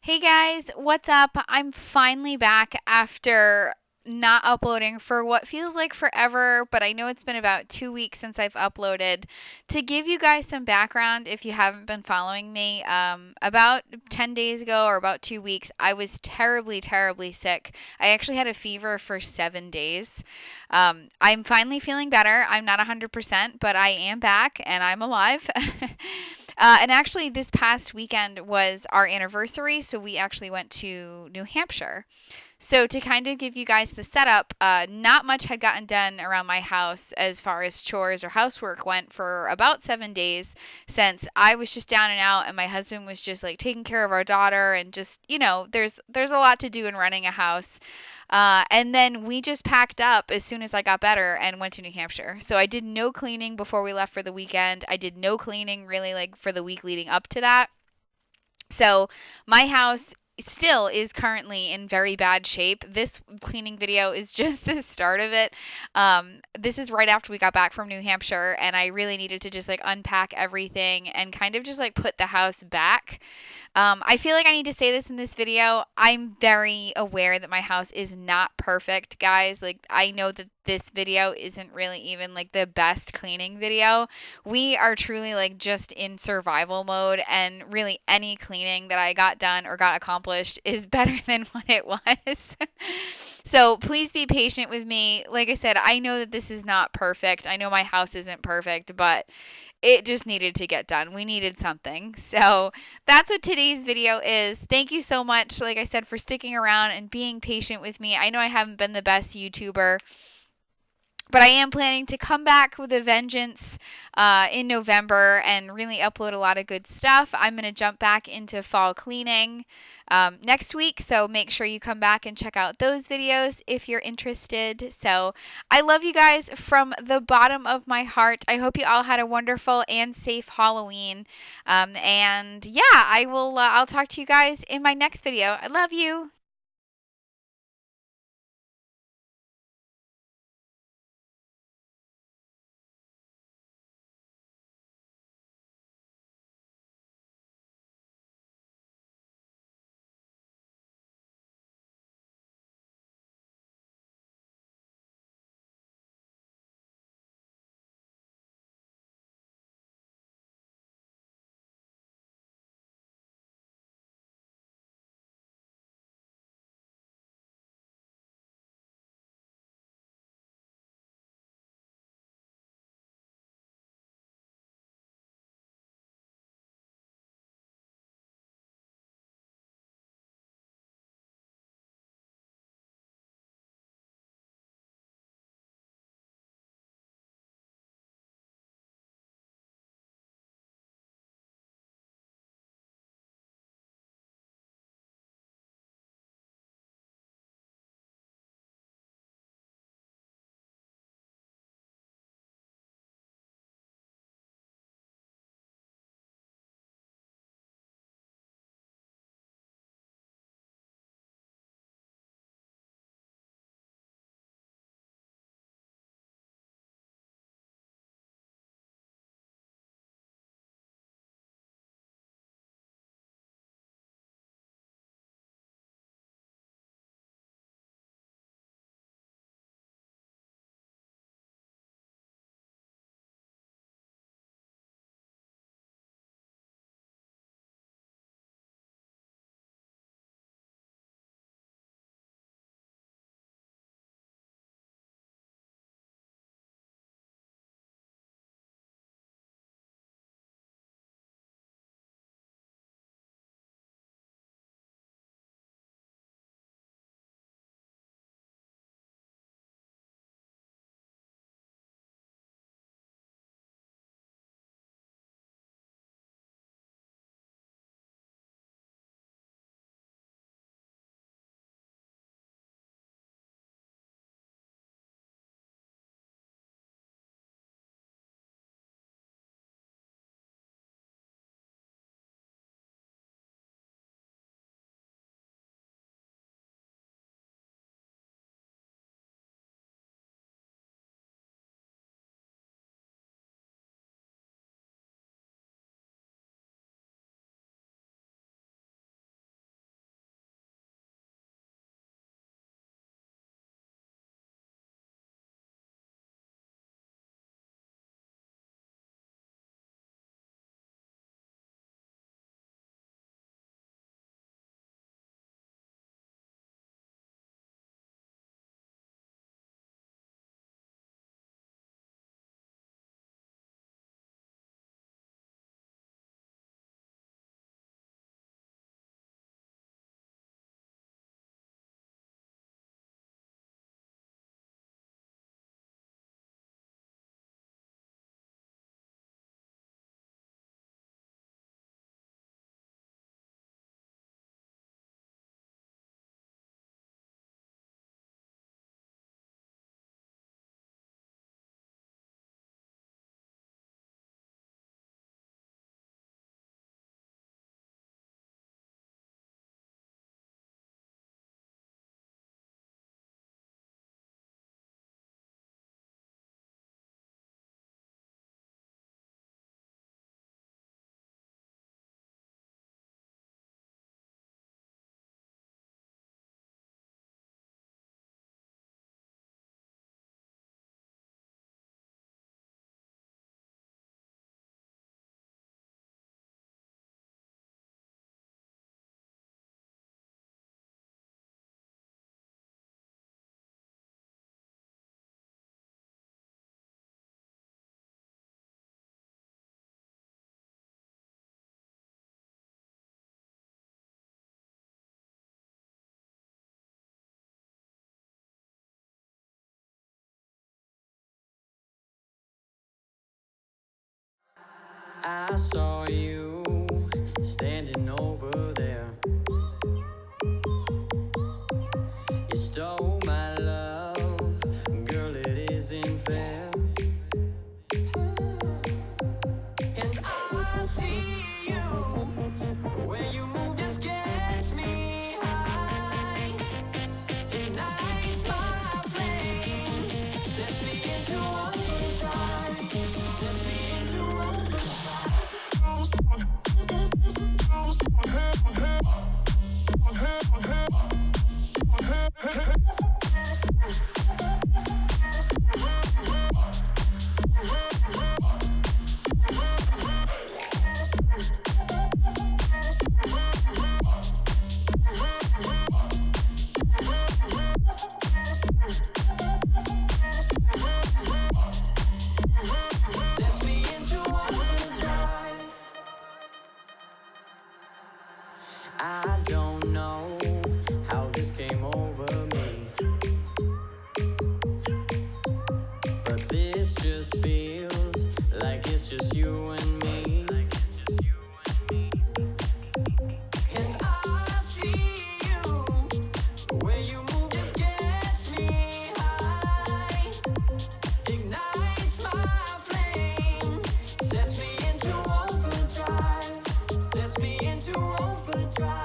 Hey guys, what's up? I'm finally back after not uploading for what feels like forever, but I know it's been about 2 weeks since I've uploaded. To give you guys some background, if you haven't been following me, about 10 days ago or about 2 weeks, I was terribly, terribly sick. I actually had a fever for 7 days. I'm finally feeling better. I'm not 100%, but I am back and I'm alive. And actually, this past weekend was our anniversary, so we actually went to New Hampshire. So, to kind of give you guys the setup, not much had gotten done around my house as far as chores or housework went for about 7 days since I was just down and out, and my husband was just like taking care of our daughter, and just there's a lot to do in running a house. And then we just packed up as soon as I got better and went to New Hampshire. So I did no cleaning before we left for the weekend. I did no cleaning really like for the week leading up to that. So my house still is currently in very bad shape. This cleaning video is just the start of it. This is right after we got back from New Hampshire, and I really needed to just like unpack everything and kind of just like put the house back. I feel like I need to say this in this video. I'm very aware that my house is not perfect, guys. Like, I know that this video isn't really even like the best cleaning video. We are truly like just in survival mode, and really any cleaning that I got done or got accomplished is better than what it was. So please be patient with me. Like I said, I know that this is not perfect. I know my house isn't perfect, but it just needed to get done. We needed something. So that's what today's video is. Thank you so much, like I said, for sticking around and being patient with me. I know I haven't been the best YouTuber, but I am planning to come back with a vengeance in November and really upload a lot of good stuff. I'm going to jump back into fall cleaning next week, so make sure you come back and check out those videos if you're interested. So I love you guys from the bottom of my heart. I hope you all had a wonderful and safe Halloween. And yeah, I will. I'll talk to you guys in my next video. I love you. I saw you standing over there. You stole my love, girl, it isn't fair. And I see you, where you move just gets me high. Ignites my flame, sets me into overdrive, sets me into overdrive. Sets me into overdrive. I don't know how this came over me, but this just feels like it's just you and me. And I see you, where you move just gets me high. Ignites my flame, sets me into overdrive, sets me into overdrive.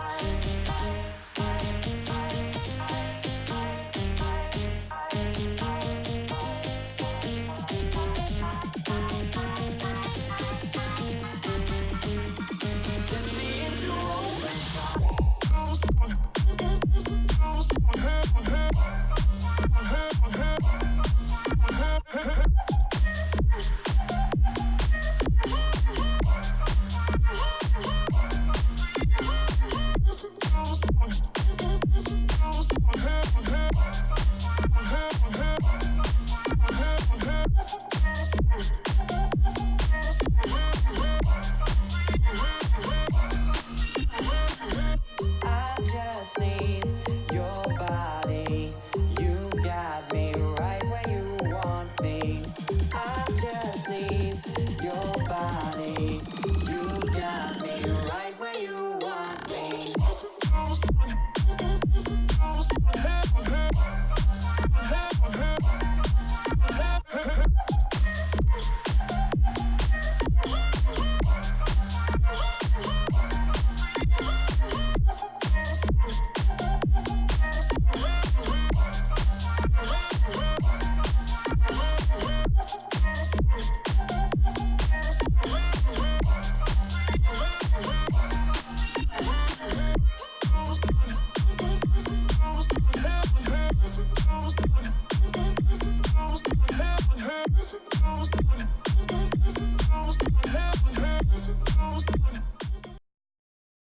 Sets me into overdrive. I just need your body. You've got me right where you want me. I just need your body. You got me right where you want me.